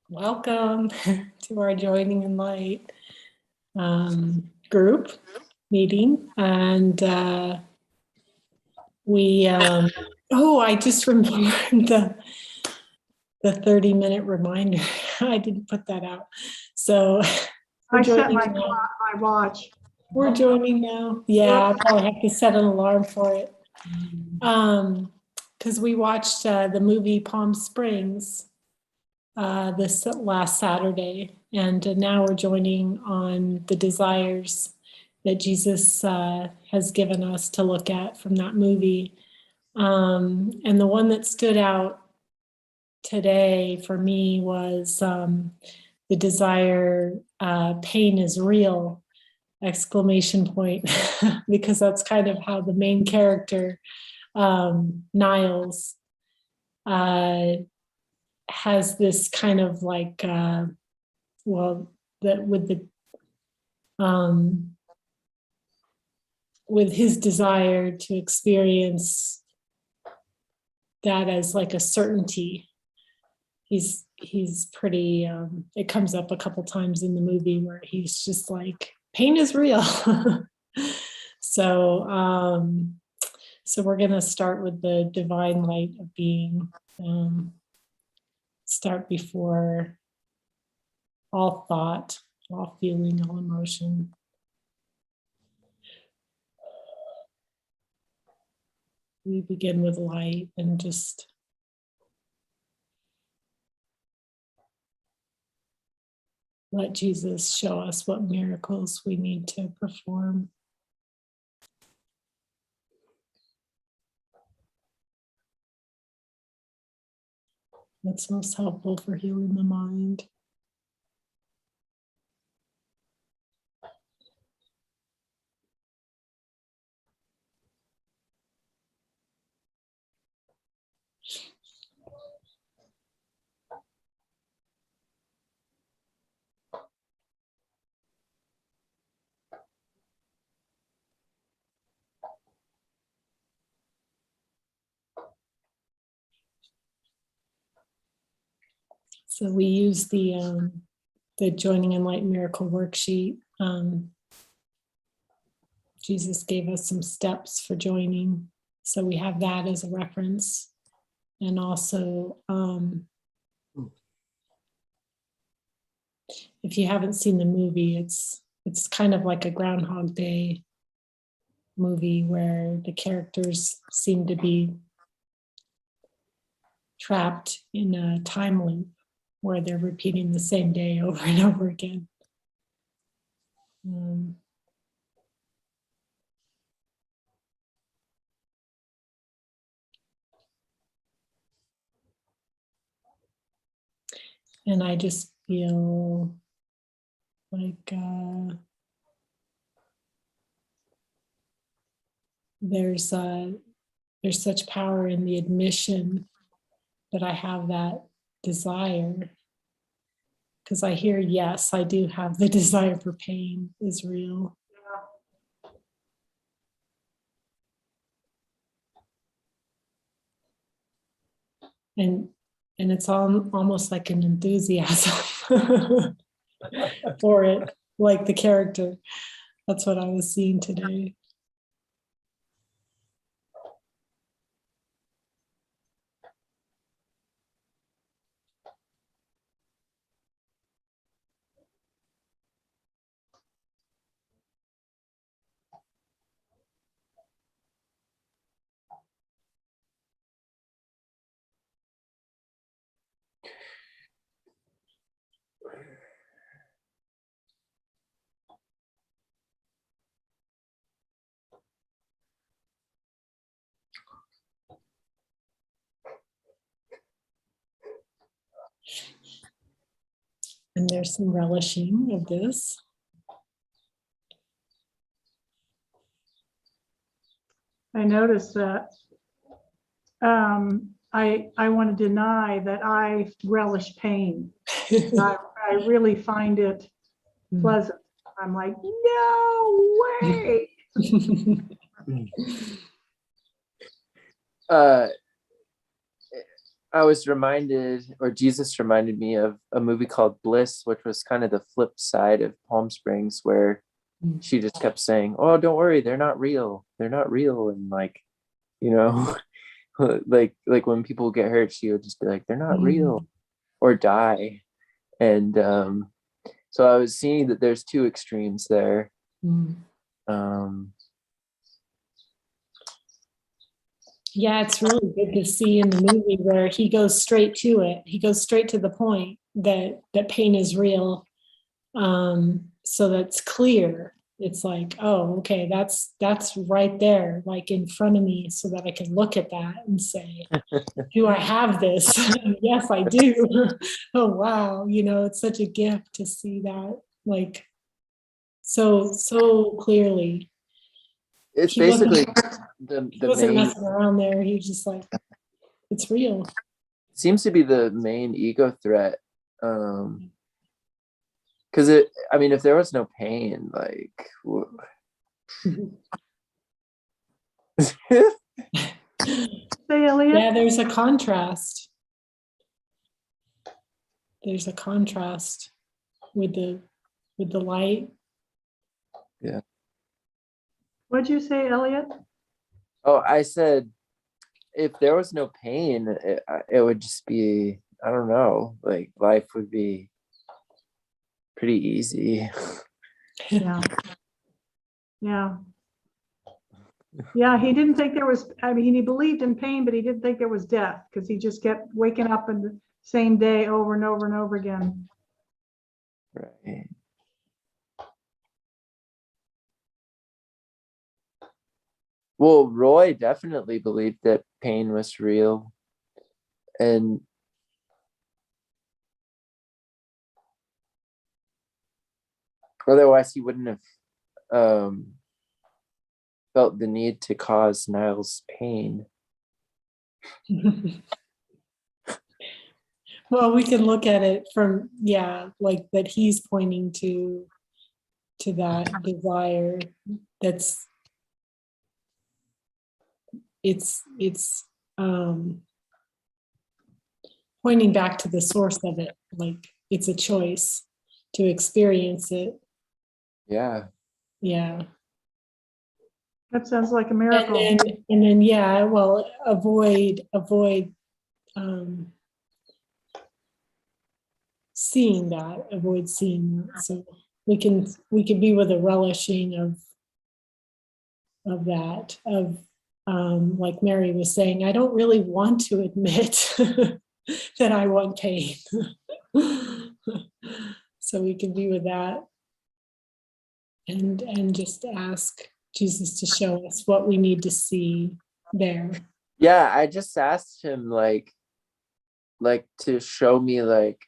Welcome to our Joining in Light group meeting. And I just remembered the 30-minute reminder. I didn't put that out. So I set my watch. We're joining now. Yeah, I'll probably have to set an alarm for it. Because we watched the movie Palm Springs this last Saturday, and now we're joining on the desires that Jesus has given us to look at from that movie. And the one that stood out today for me was the desire, pain is real, ! Because that's kind of how the main character, Niles, has this kind of like, with his desire to experience that as like a certainty. He's pretty, it comes up a couple times in the movie where he's just like, pain is real. So we're going to start with the divine light of being, start before all thought, all feeling, all emotion. We begin with light and just let Jesus show us what miracles we need to perform. What's most helpful for healing the mind. So we use the Joining in Light Miracle worksheet. Jesus gave us some steps for joining. So we have that as a reference. And also, if you haven't seen the movie, it's kind of like a Groundhog Day movie where the characters seem to be trapped in a time loop where they're repeating the same day over and over again. And I just feel like there's such power in the admission that I have that desire. Because I hear, yes, I do have the desire for pain is real. And it's almost like an enthusiasm for it, like the character. That's what I was seeing today. And there's some relishing of this. I noticed that I want to deny that I relish pain. I really find it pleasant. I'm like, no way. I was reminded, or Jesus reminded me of a movie called Bliss, which was kind of the flip side of Palm Springs, where she just kept saying, "Oh, don't worry, they're not real. They're not real." And like, you know, like when people get hurt, she would just be like, "They're not real," or die. And so I was seeing that there's two extremes there. Yeah, it's really good to see in the movie where he goes straight to it. He goes straight to the point that pain is real. So that's clear. It's like, oh, okay, that's right there, like in front of me, so that I can look at that and say, do I have this? Yes, I do. Oh, wow. It's such a gift to see that, like, so clearly. It's He wasn't, basically he the wasn't main, messing around there. He was just like, it's real. seems to be the main ego threat. Because I mean, if there was no pain, like, Say, Elliot. Yeah, there's a contrast. There's a contrast with the light. Yeah. What'd you say, Elliot? Oh, I said, if there was no pain, it would just be, I don't know, like life would be pretty easy. Yeah. Yeah. Yeah, he didn't think there was, I mean, he believed in pain, but he didn't think there was death because he just kept waking up in the same day over and over and over again. Right. Well, Roy definitely believed that pain was real. And otherwise he wouldn't have felt the need to cause Niles pain. Well, we can look at it from, like that he's pointing to that desire. That's it's pointing back to the source of it. Like it's a choice to experience it. Yeah. Yeah. That sounds like a miracle. And then yeah, well, avoid seeing that, so we can be with a relishing of that, of like Mary was saying, I don't really want to admit that I want pain. So we can be with that and just ask Jesus to show us what we need to see there. Yeah, I just asked him like to show me like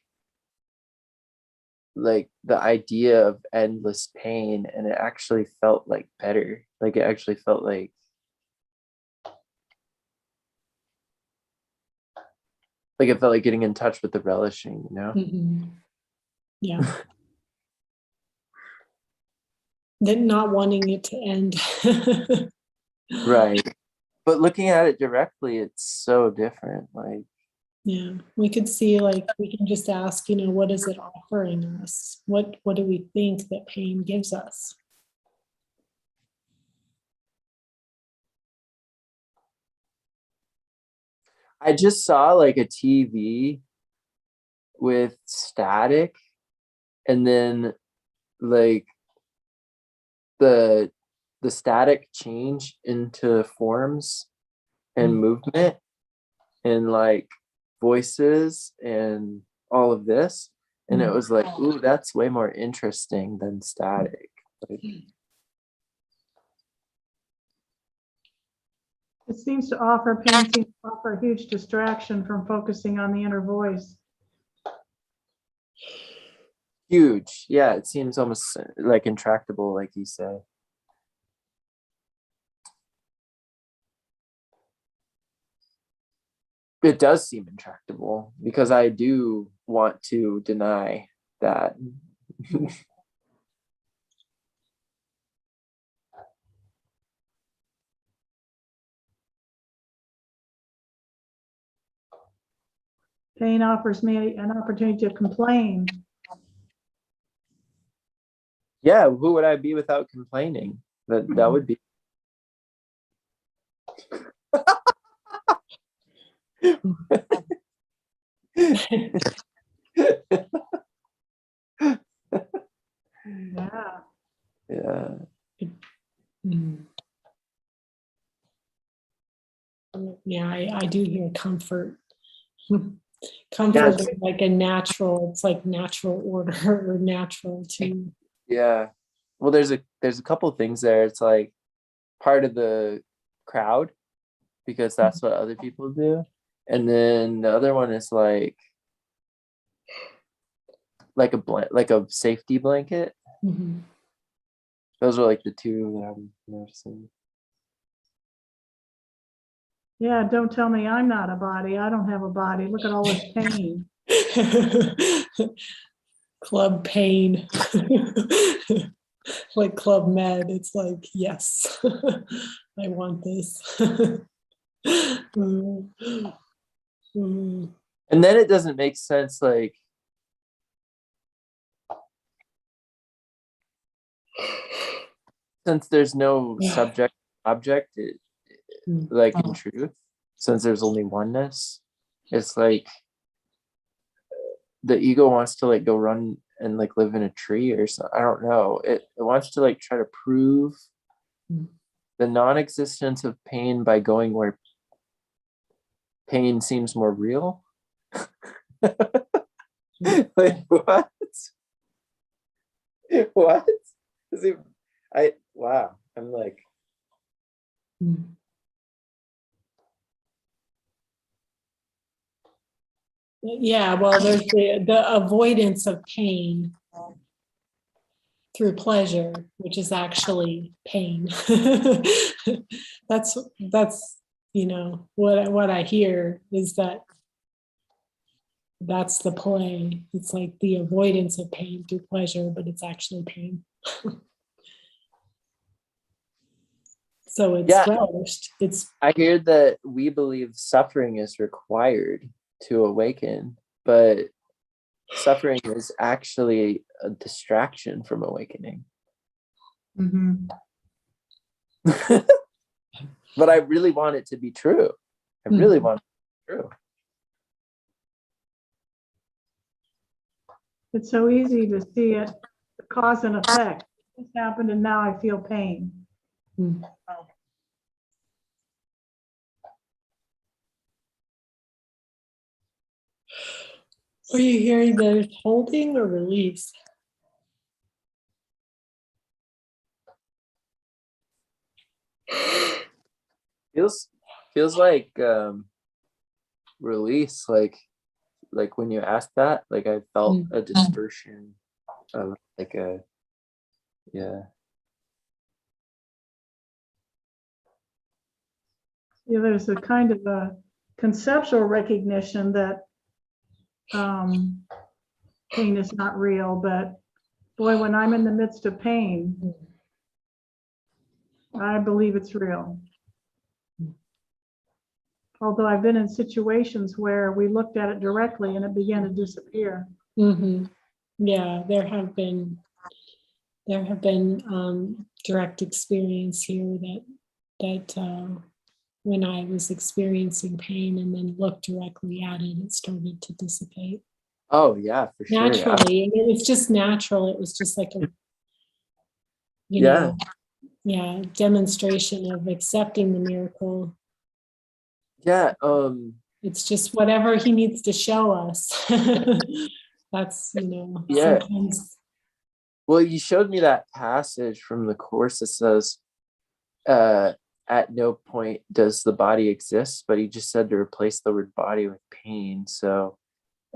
the idea of endless pain, and it actually felt like better. Like it actually felt like it felt like getting in touch with the relishing, you know? Mm-hmm. Yeah. Then not wanting it to end. Right. But looking at it directly, it's so different. Like, Yeah, we could see, like, we can just ask, what is it offering us? What do we think that pain gives us? I just saw like a TV with static, and then like the static change into forms and movement and like voices and all of this, and it was like, ooh, that's way more interesting than static. Like, It seems to offer, pain seems to offer a huge distraction from focusing on the inner voice. huge. Yeah, it seems almost like intractable, like you said. It does seem intractable because I do want to deny that. Pain offers me an opportunity to complain. Yeah, who would I be without complaining? That would be. Yeah. Yeah. Mm. Yeah, I do hear comfort. Comfort is like a natural, it's like natural order or natural to. Yeah. Well, there's a couple of things there. It's like part of the crowd because that's what other people do. And then the other one is like like a safety blanket. Mhm. Those are like the two that I'm noticing. Yeah, don't tell me I'm not a body. I don't have a body. Look at all this pain. Club pain. Like Club Med. It's like, yes, I want this. Mm. Mm. And then it doesn't make sense, like since there's no subject object, like in truth, since there's only oneness, it's like the ego wants to like go run and like live in a tree or something. I don't know. It wants to like try to prove the non-existence of pain by going where pain seems more real. Like what? What? Is it, wow. I'm like, Yeah, well, there's the avoidance of pain through pleasure, which is actually pain. That's what I hear is that's the play. It's like the avoidance of pain through pleasure, but it's actually pain. So it's relished. I hear that we believe suffering is required to awaken, but suffering is actually a distraction from awakening. Mhm. But I really want it to be true. I really want it to be true. It's so easy to see it, the cause and effect. This happened and now I feel pain. Are you hearing that it's holding or release? Feels like release, like when you asked that, like I felt a dispersion of like a Yeah, there's a kind of a conceptual recognition that pain is not real, but boy, when I'm in the midst of pain, I believe it's real. Although I've been in situations where we looked at it directly and it began to disappear. Mm-hmm. Yeah, there have been direct experience here that when I was experiencing pain and then looked directly at it, it started to dissipate. oh yeah, for sure. Naturally, and it was just natural. It was just like a demonstration of accepting the miracle. Yeah. It's just whatever he needs to show us. That's sometimes. Well, you showed me that passage from the Course that says, at no point does the body exist, but he just said to replace the word body with pain. So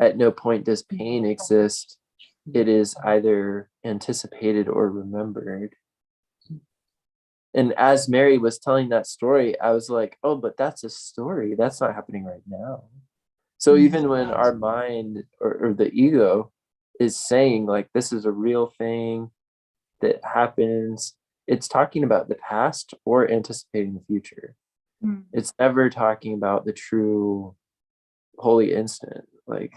at no point does pain exist. It is either anticipated or remembered. And as Mary was telling that story, I was like, oh, but that's a story. That's not happening right now. So even when our mind or the ego is saying like, this is a real thing that happens, it's talking about the past or anticipating the future. It's never talking about the true holy instant Like,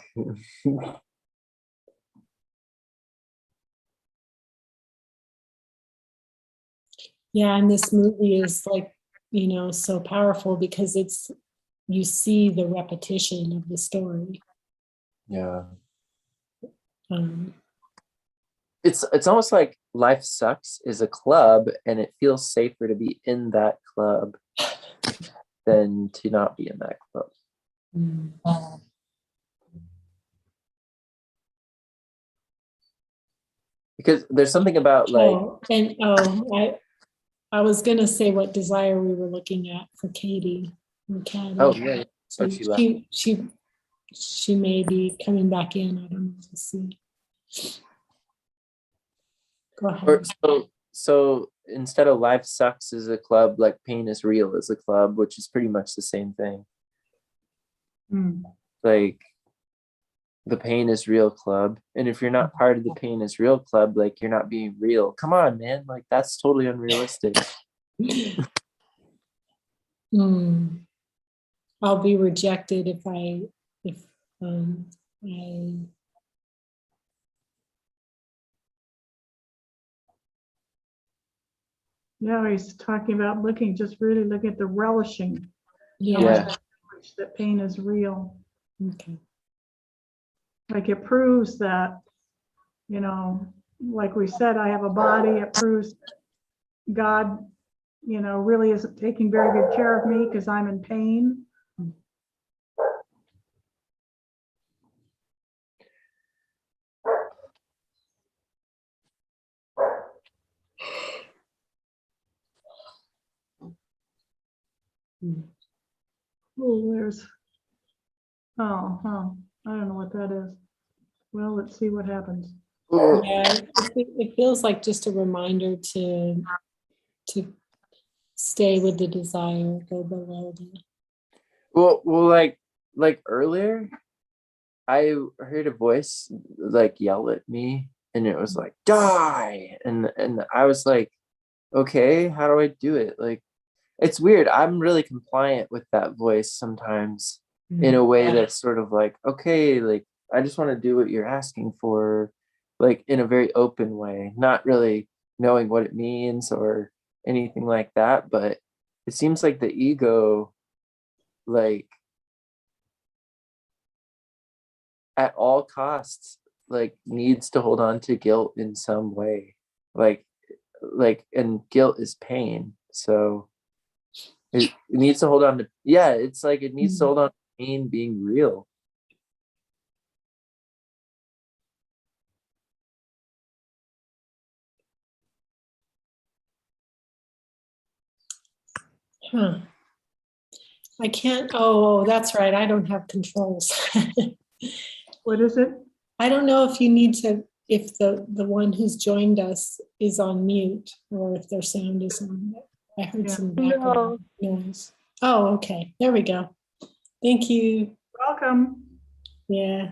Yeah, and this movie is like, so powerful because you see the repetition of the story. yeah. Um, It's almost like Life Sucks is a club, and it feels safer to be in that club than to not be in that club. mm. Because there's something about like, I was gonna say what desire we were looking at for Katie and Caddy. oh yeah, So oh, she left. she may be coming back in. I don't know. We'll see. Go Or ahead. so instead of Life Sucks is a club, like Pain is Real is a club, which is pretty much the same thing. Hmm. Like the Pain is Real club, and if you're not part of the Pain is Real club, like you're not being real. Come on, man, like that's totally unrealistic. I'll be rejected if I Yeah, he's talking about just really looking at the relishing. yeah. That pain is real. Okay. Like it proves that, like we said, I have a body. It proves God, really isn't taking very good care of me because I'm in pain. Oh, I don't know what that is. Well, let's see what happens. Yeah, it feels like just a reminder to stay with the desire, go below the. Well, like earlier, I heard a voice like yell at me, and it was like die, and I was like, okay, how do I do it? Like, it's weird. I'm really compliant with that voice sometimes in a way that's sort of like, okay, like I just want to do what you're asking for, like in a very open way, not really knowing what it means or anything like that. But it seems like the ego, like at all costs, like needs to hold on to guilt in some way. Like and guilt is pain. So it needs to hold on to, yeah, it's like it needs to hold on to pain being real. Huh. I can't. Oh, that's right. I don't have controls. What is it? I don't know if you need to, if the one who's joined us is on mute or if their sound is on. I heard some background noise. Oh, okay. There we go. Thank you. Welcome. Yeah.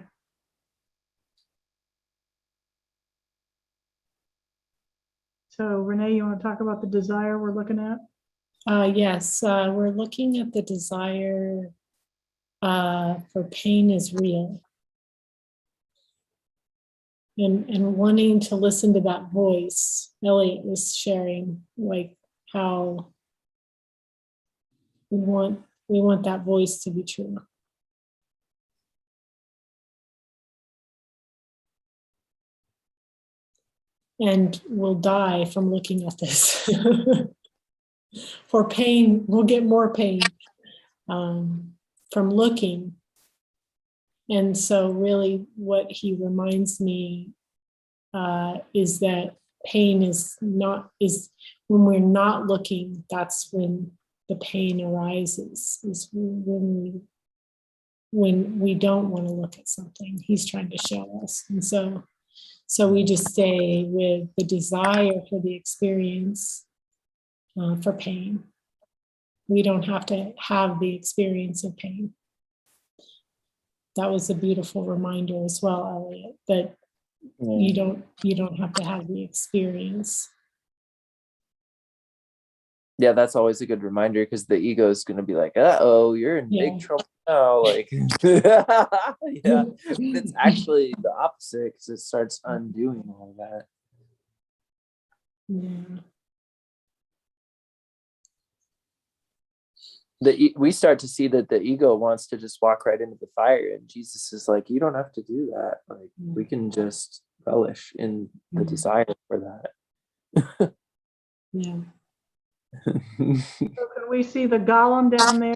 So Renee, you want to talk about the desire we're looking at? Yes, we're looking at the desire for pain is real. And wanting to listen to that voice. Elliot was sharing like how we want that voice to be true. And we'll die from looking at this. For pain, we'll get more pain from looking. And so really what he reminds me is that pain is when we're not looking, that's when the pain arises, is when we don't want to look at something he's trying to show us. And so we just stay with the desire for the experience for pain. We don't have to have the experience of pain. That was a beautiful reminder as well, Elliot, that you don't have to have the experience. Yeah, that's always a good reminder, because the ego is going to be like, uh-oh, you're in big trouble. oh, like, yeah, it's actually the opposite because it starts undoing all of that. Yeah. We start to see that the ego wants to just walk right into the fire, and Jesus is like, you don't have to do that. Like, we can just relish in the desire for that. Yeah. So can we see the golem down there?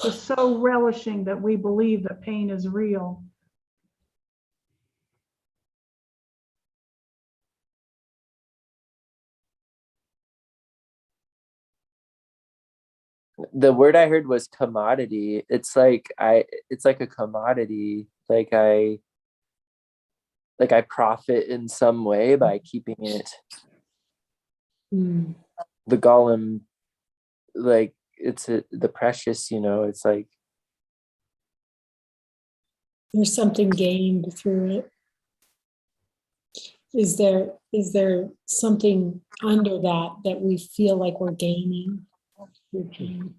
Just so relishing that we believe that pain is real. The word I heard was commodity. It's like a commodity. Like I profit in some way by keeping it. Mm. The golem, like the precious, it's like There's something gained through it. Is there something under that we feel like we're gaining through pain?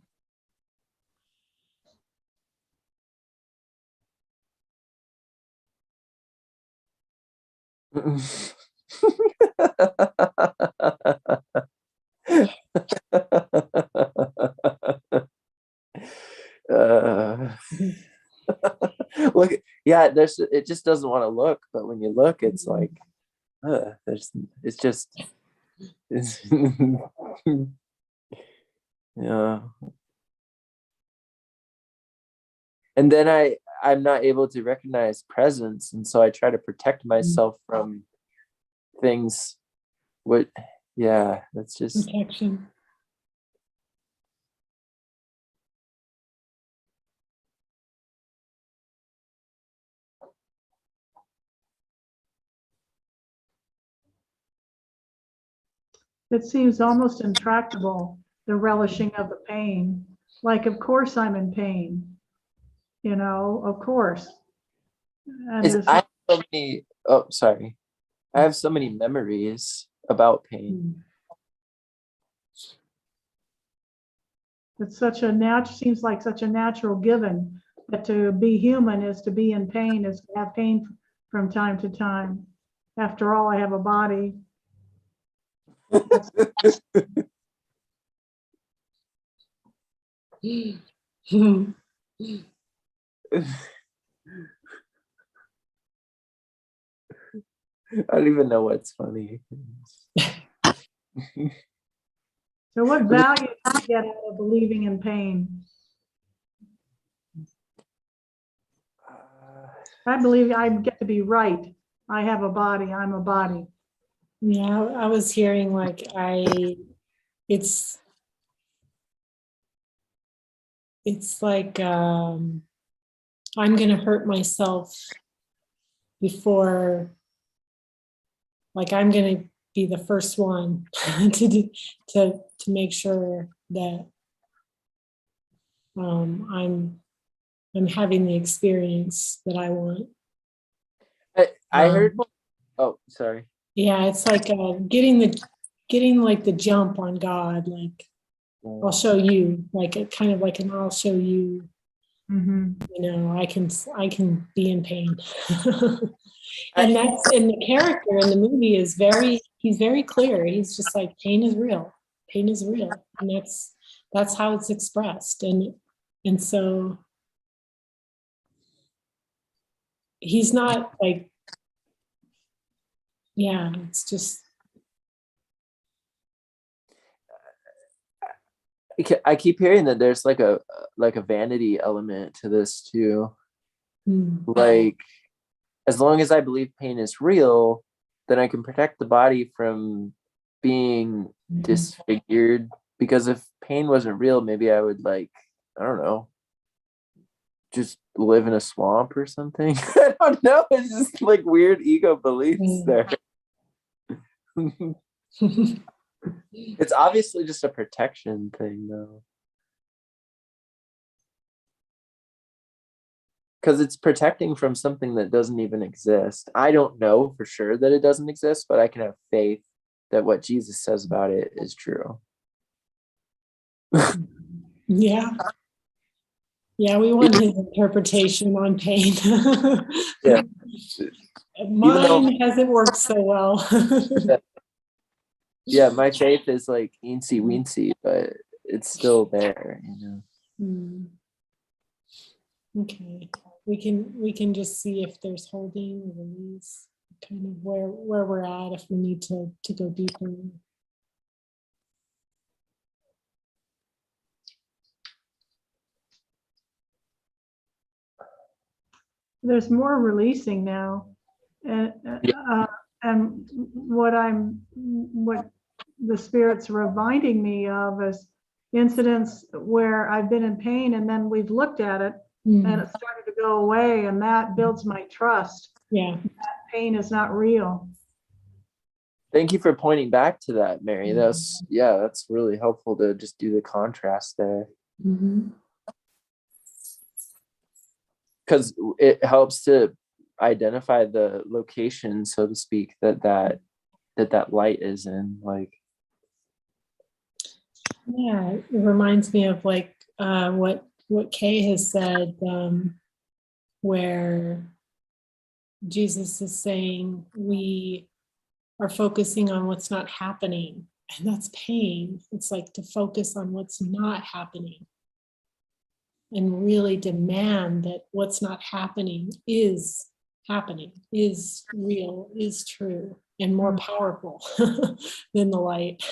look, yeah, it just doesn't want to look, but when you look, it's like it's just yeah. And then I'm not able to recognize presence, and so I try to protect myself from things. Yeah, that's just Protection. It seems almost intractable, the relishing of the pain. Like, of course I'm in pain, of course. And I have so many. Oh, sorry. I have so many memories about pain. It's seems like such a natural given that to be human is to be in pain, is to have pain from time to time. After all, I have a body. I don't even know what's funny. So what value do you get out of believing in pain? I believe I get to be right. I have a body. I'm a body. Yeah, I was hearing like it's like I'm gonna hurt myself before, like I'm gonna be the first one to make sure that I'm having the experience that I want. I heard. Oh, sorry. Yeah, it's like getting like the jump on God. Like I'll show you, like it kind of like an I'll show you. Mm-hmm. I can be in pain. And the character in the movie he's very clear. He's just like, pain is real. Pain is real. And that's how it's expressed. And so he's not like, yeah, it's just. I keep hearing that there's like a vanity element to this too. Like, as long as I believe pain is real, then I can protect the body from being disfigured. Because if pain wasn't real, maybe I would, like, I don't know, just live in a swamp or something. I don't know. It's just like weird ego beliefs there. It's obviously just a protection thing, though. Because it's protecting from something that doesn't even exist. I don't know for sure that it doesn't exist, but I can have faith that what Jesus says about it is true. Yeah. Yeah, we want his interpretation on pain. Yeah. Even though, Mine hasn't worked so well. yeah, my faith is like eensy weensy, but it's still there, Hmm. Okay, we can just see if there's holding, release, kind of where we're at, if we need to go deeper. There's more releasing now. And, and what the Spirit's reminding me of is incidents where I've been in pain and then we've looked at it and it started to go away, and that builds my trust. Yeah. That pain is not real. Thank you for pointing back to that, Mary. That's really helpful to just do the contrast there. Because it helps to identify the location, so to speak, that light is in. Like, yeah, it reminds me of like what Kay has said, where Jesus is saying we are focusing on what's not happening, and that's pain. It's like to focus on what's not happening and really demand that what's not happening, is real, is true, and more powerful than the light.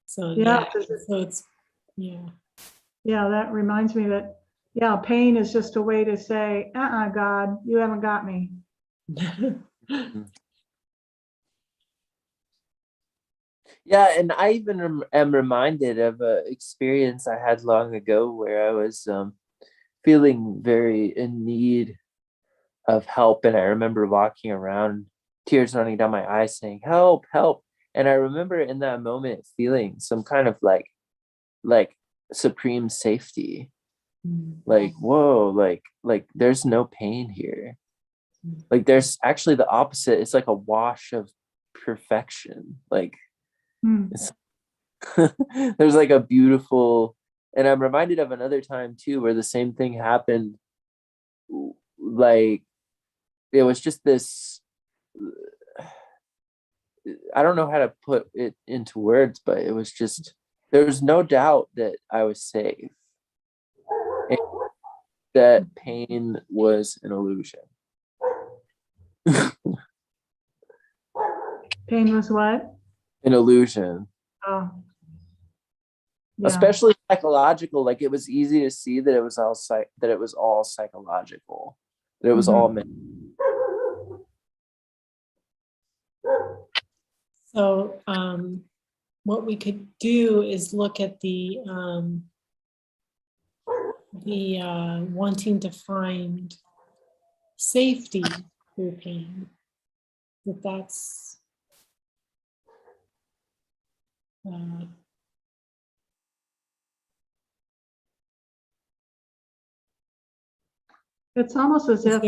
So Yeah. so it's Yeah, that reminds me that, pain is just a way to say, God, you haven't got me. yeah, and I even am reminded of an experience I had long ago where I was feeling very in need of help, and I remember walking around, tears running down my eyes, saying, "Help, help!" And I remember in that moment feeling some kind of like supreme safety, like, whoa, like there's no pain here. Like there's actually the opposite. It's like a wash of perfection. Like it's there's like a beautiful, and I'm reminded of another time too where the same thing happened. Like it was just this, I don't know how to put it into words, but it was just, there was no doubt that I was safe, and that pain was an illusion. Pain was what? An illusion. Oh, yeah. Especially psychological. Like it was easy to see that it was all psychological, that it was all meant. So what we could do is look at the wanting to find safety through pain. That's It's almost as if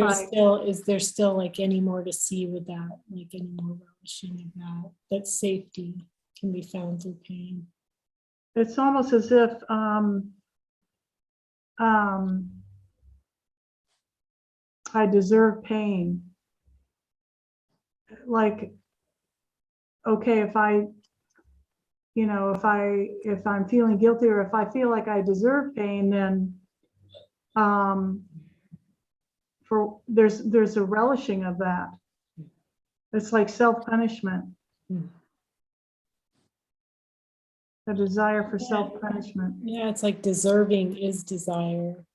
is there still like any more to see with that, like any more relishing of that safety can be found through pain. It's almost as if I deserve pain. Like, okay, if I'm feeling guilty, or if I feel like I deserve pain, then there's a relishing of that. It's like self-punishment. A desire for self-punishment. Yeah, it's like deserving is desire.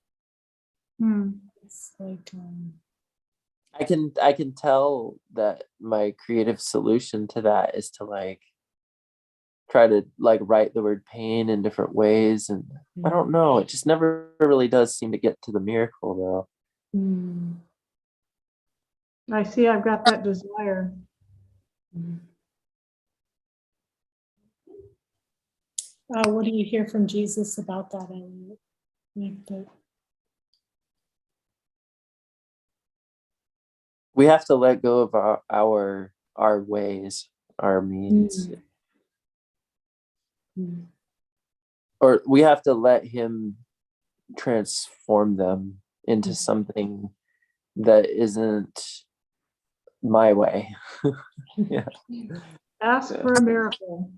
It's like I can tell that my creative solution to that is to like try to like write the word pain in different ways, and I don't know, it just never really does seem to get to the miracle though. I see, I've got that desire. What do you hear from Jesus about that, Elliot? We have to let go of our ways, our means. Or we have to let him transform them into something that isn't my way. Yeah. Ask Yeah. for a miracle.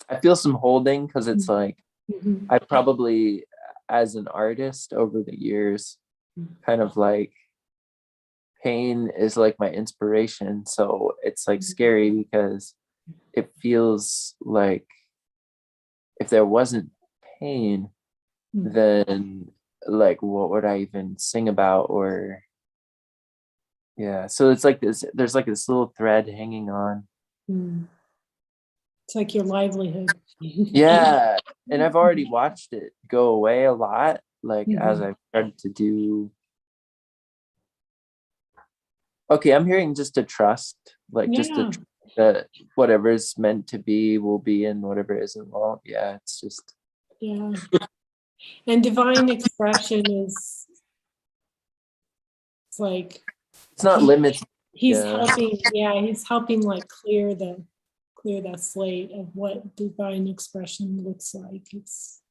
I feel some holding because it's like Mhm. I probably, as an artist over the years, kind of like pain is like my inspiration. So it's like scary because it feels like if there wasn't pain, then like what would I even sing about? Or yeah, so it's like this, there's like this little thread hanging on. It's like your livelihood. Yeah, and I've already watched it go away a lot, like as Mhm. I've started to do. Okay, I'm hearing just to trust, like just to Yeah. that whatever is meant to be will be, and whatever isn't won't. Yeah, it's just Yeah. And divine expression is, it's like it's not he, limited. he's Yeah. helping, yeah, he's helping like clear that slate of what divine expression looks like. It's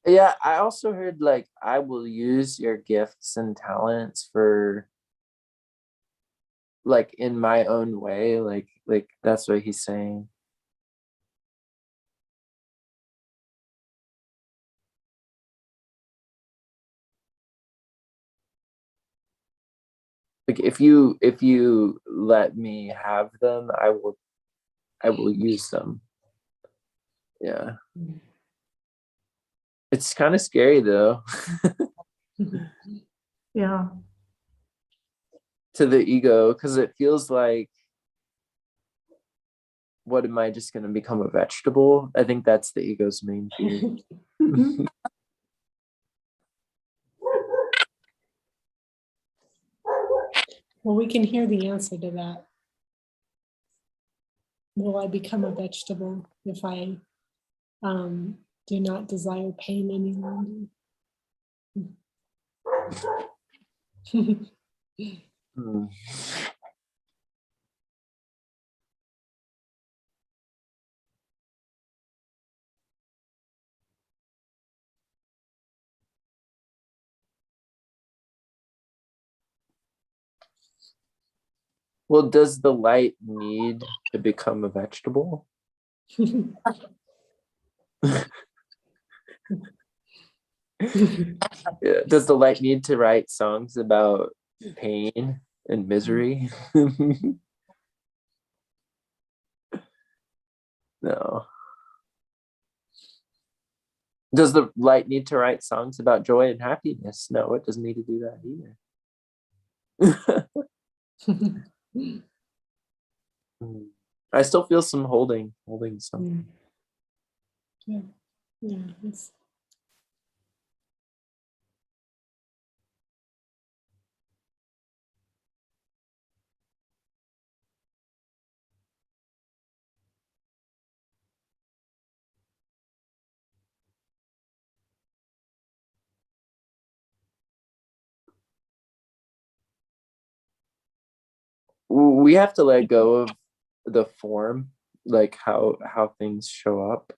Yeah, I also heard like I will use your gifts and talents for like in my own way, like that's what he's saying. Like if you let me have them, I will use them. Yeah. It's kind of scary though. Yeah. To the ego, because it feels like, what am I just going to become a vegetable? I think that's the ego's main fear. well, we can hear the answer to that. Will I become a vegetable if I do not desire pain any longer? Hmm. Well, does the light need to become a vegetable? Yeah. Does the light need to write songs about pain and misery? No. Does the light need to write songs about joy and happiness? No, it doesn't need to do that either. I still feel some holding some. Yeah, yeah, We have to let go of the form, like how things show up.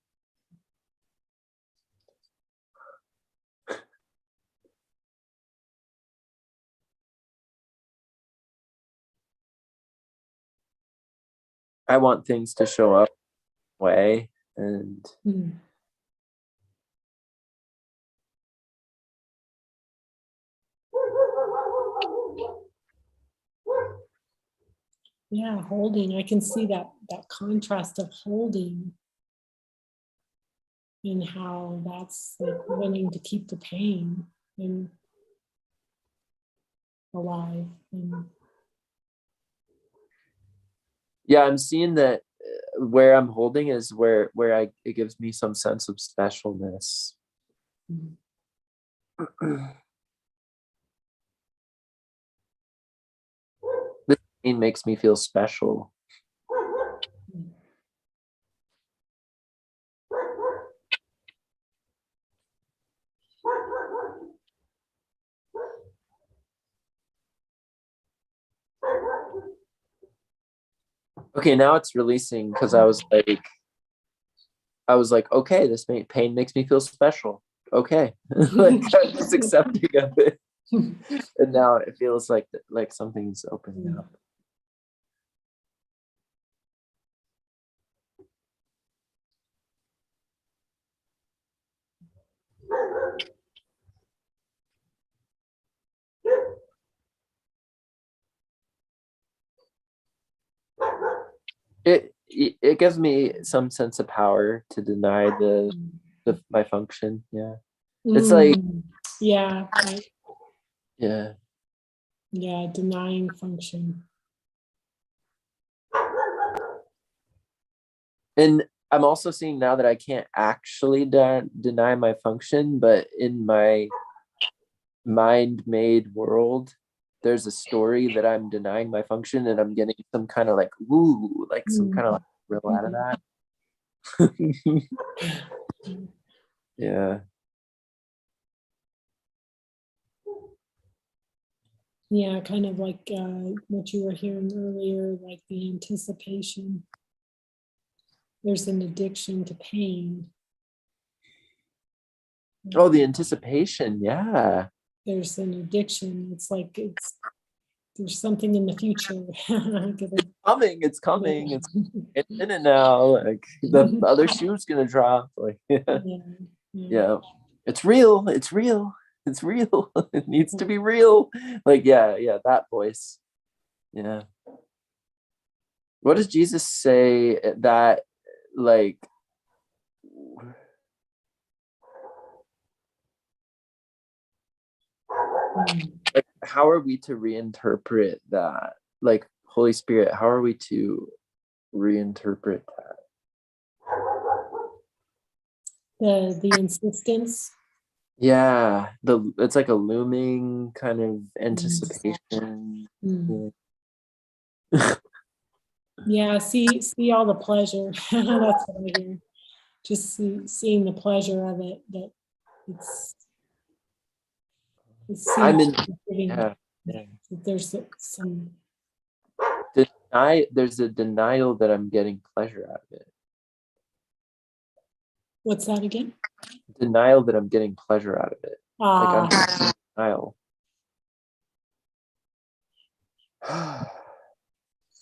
I want things to show up way, and yeah, holding. I can see that contrast of holding and how that's like wanting to keep the pain and alive. And yeah, I'm seeing that where I'm holding is where it gives me some sense of specialness. This pain makes me feel special. Okay, now it's releasing because I was like, okay, this pain makes me feel special. Okay, like I was just accepting of it, and now it feels like something's opening up. It gives me some sense of power to deny my function. Yeah, it's like yeah, right. Yeah, Denying function. and I'm also seeing now that I can't actually deny my function, but in my mind-made world, there's a story that I'm denying my function, and I'm getting some kind of like woo, like some kind of like thrill out of that. Yeah. Yeah, kind of like what you were hearing earlier, like the anticipation. There's an addiction to pain. Oh, the anticipation. Yeah. There's an addiction. It's like there's something in the future. It's coming. It's in it now. Like the other shoe's gonna drop. Like yeah. It's real. It's real. It's real. It needs to be real. Like yeah, that voice. Yeah. What does Jesus say that like how are we to reinterpret that? Like Holy Spirit, how are we to reinterpret that? The insistence. Yeah, it's like a looming kind of anticipation. Yeah, see all the pleasure. That's what I hear. Just seeing the pleasure of it. That it's I'm in. Yeah. There's some. There's a denial that I'm getting pleasure out of it. What's that again? Denial that I'm getting pleasure out of it. Like I'm in denial.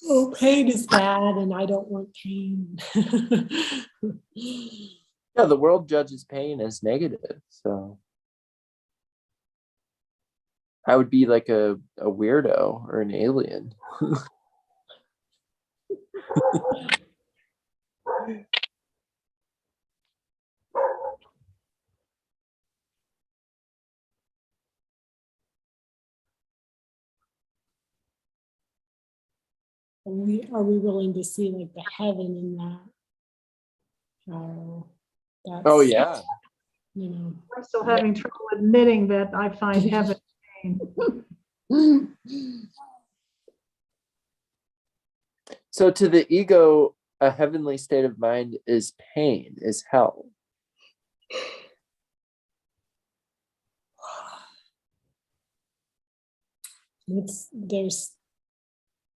Oh, pain is bad and I don't want pain. Yeah, the world judges pain as negative. So I would be like a weirdo or an alien. Are we willing to see like the heaven in that? Oh yeah. You know. I'm still having trouble admitting that I find heaven pain. So to the ego, a heavenly state of mind is pain, is hell.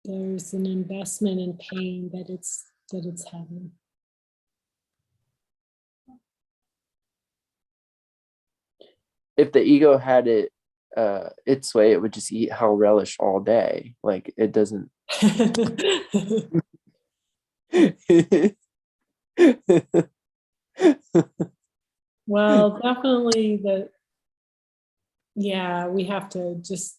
There's an investment in pain that it's heaven. If the ego had it its way, it would just eat hell relish all day. Like it doesn't. Well, definitely we have to just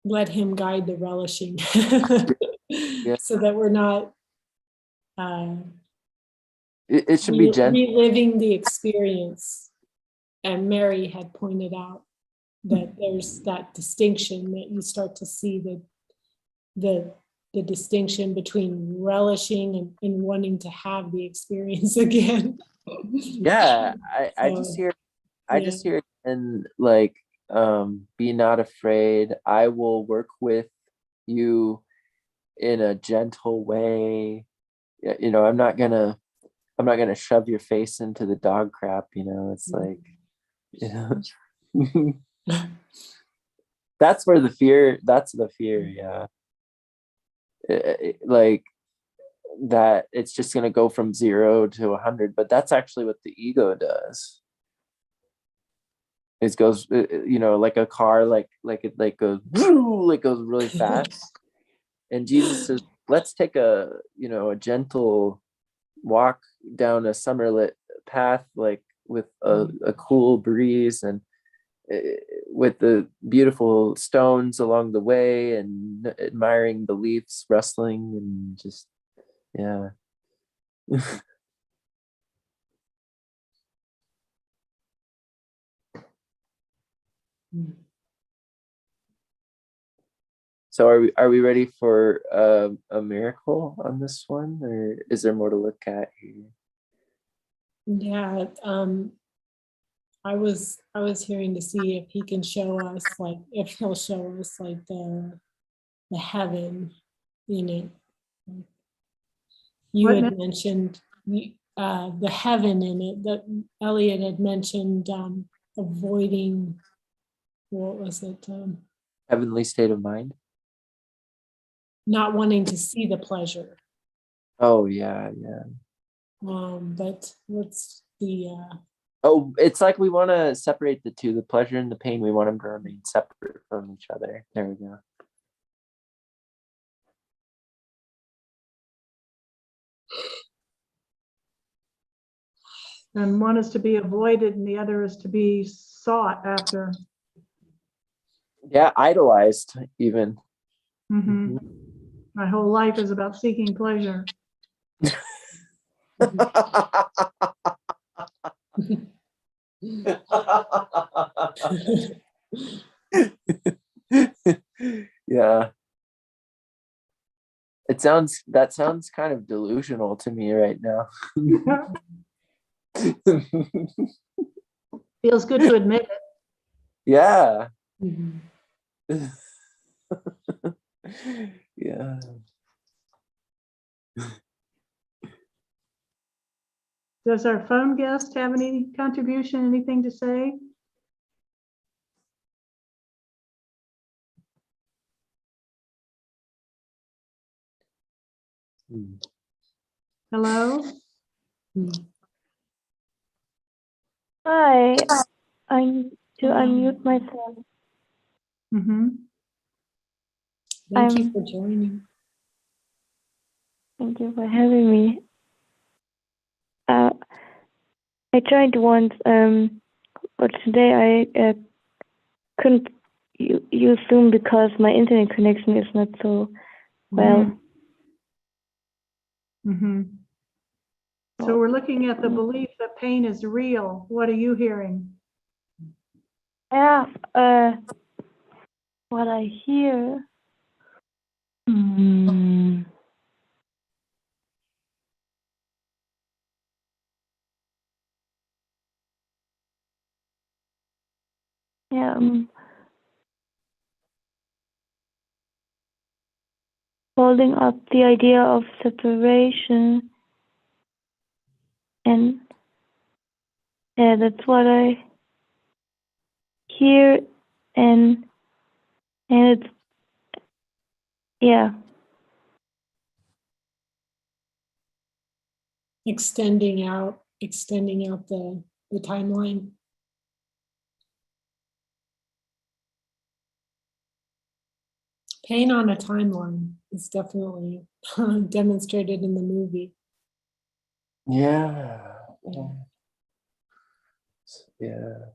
let him guide the relishing so that we're not it should be gentle. Reliving the experience. And Mary had pointed out that there's that distinction, that you start to see the distinction between relishing and wanting to have the experience again. Yeah, I just hear and like be not afraid. I will work with you in a gentle way. You know, I'm not gonna shove your face into the dog crap, you know. It's like, you know. That's where the fear, yeah. Like that it's just going to go from 0 to 100, but that's actually what the ego does. It goes, like a car, like it goes really fast. And Jesus says, let's take a gentle walk down a summerlit path, like with a cool breeze, and with the beautiful stones along the way, and admiring the leaves rustling, and just, yeah. So are we ready for a miracle on this one, or is there more to look at here? Yeah, I was hearing to see if he can show us, like, if he'll show us like the heaven in it. You What had mentioned the heaven in it, that Elliot had mentioned, avoiding, what was it? Heavenly state of mind. Not wanting to see the pleasure. Oh yeah. But what's the Oh, it's like we want to separate the two, the pleasure and the pain. We want them to remain separate from each other. There we go. And one is to be avoided and the other is to be sought after. Yeah, idolized even. Mm-hmm. My whole life is about seeking pleasure. Yeah. That sounds kind of delusional to me right now. Feels good to admit it. Yeah. Mhm. Yeah. Does our phone guest have any contribution, anything to say? Hello? Hi, I need to unmute myself. Mm-hmm. Thank you for joining. Thank you for having me. I joined once, but today I couldn't use Zoom because my internet connection is not so well. Mm-hmm. So we're looking at the belief that pain is real. What are you hearing? Yeah, what I hear. Yeah, holding up the idea of separation, and yeah, that's what I hear, and it's, yeah. Extending out the timeline. Pain on a timeline is definitely demonstrated in the movie. Yeah. Yeah.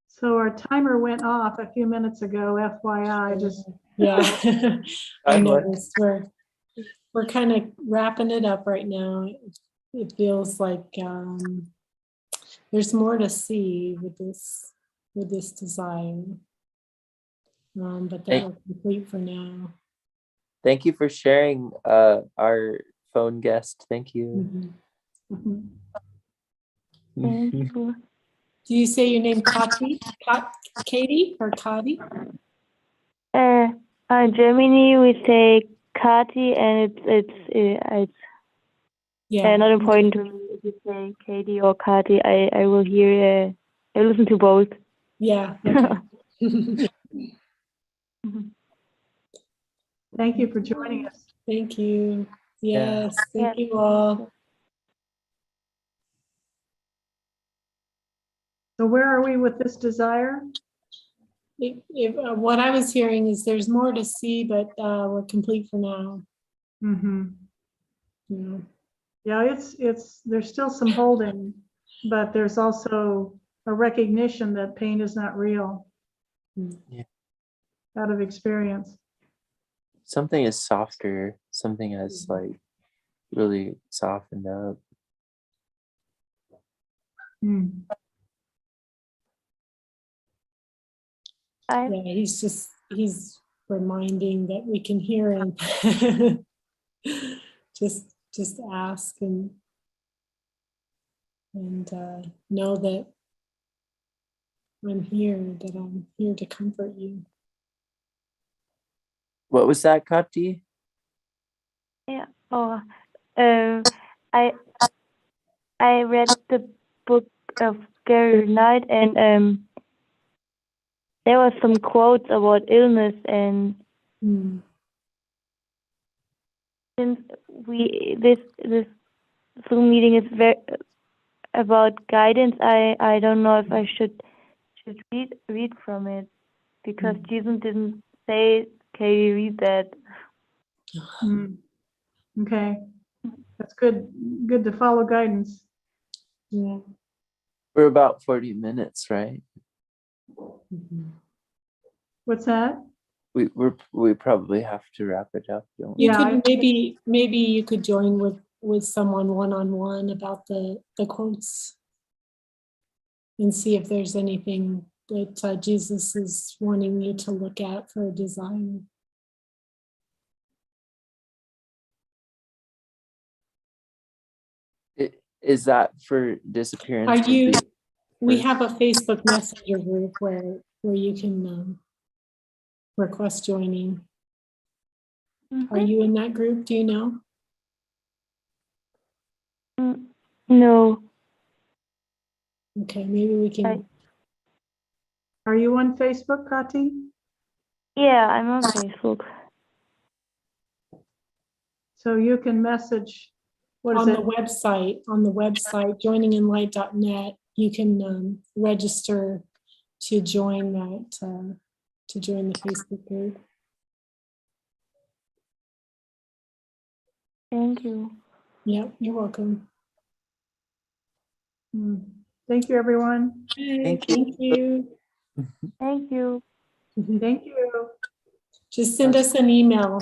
So our timer went off a few minutes ago, FYI, just. Yeah. I noticed we're kind of wrapping it up right now. It feels like there's more to see with this desire, but that will complete for now. Thank you for sharing, our phone guest. Thank you. Mm-hmm. Thank you. Do you say your name Katie or Kati? In Germany we say Kati, and it's not important to me if you say Katie or Kati. I will hear. I listen to both. Yeah. Okay. Thank you for joining us. Thank you. Yeah. Yes, thank Yeah. you all. So where are we with this desire? What I was hearing is there's more to see, but we're complete for now. Mm-hmm. Yeah. Yeah, there's still some holding, but there's also a recognition that pain is not real. Yeah. Out of experience. Something is softer. Something has like really softened up. Mm. Yeah, he's reminding that we can hear him. just ask and know that I'm here to comfort you. What was that, Kati? Yeah. Oh, I read the book of Gary Knight, and there were some quotes about illness, and since this Zoom meeting is very about guidance, I don't know if I should read from it, because Jesus didn't say, "Okay, read that." Mm. Okay, that's good. Good to follow guidance. Yeah. We're about 40 minutes, right? What's that? We probably have to wrap it up, don't we? You Yeah, could maybe you could join with someone one-on-one about the quotes and see if there's anything that Jesus is wanting you to look at for a desire. Is that for disappearance? Are would you? be We first? have a Facebook Messenger group where you can request joining. Are you in that group? Do you know? No. Okay, maybe we can. are you on Facebook, Kati? Yeah, I'm on Facebook. So you can message. What is On it? the website, joiningenlight.net, you can register to join to join the Facebook group. Thank you. Yeah, you're welcome. Mm. Thank you, everyone. Thank you. you. Thank you. Thank you. Just send us an email.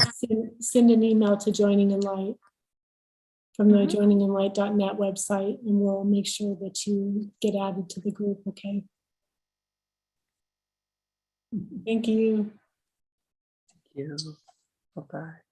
Send an email to Joining in Light from the joininginlight.net website, and we'll make sure that you get added to the group, okay? Thank you. Thank you. Bye-bye.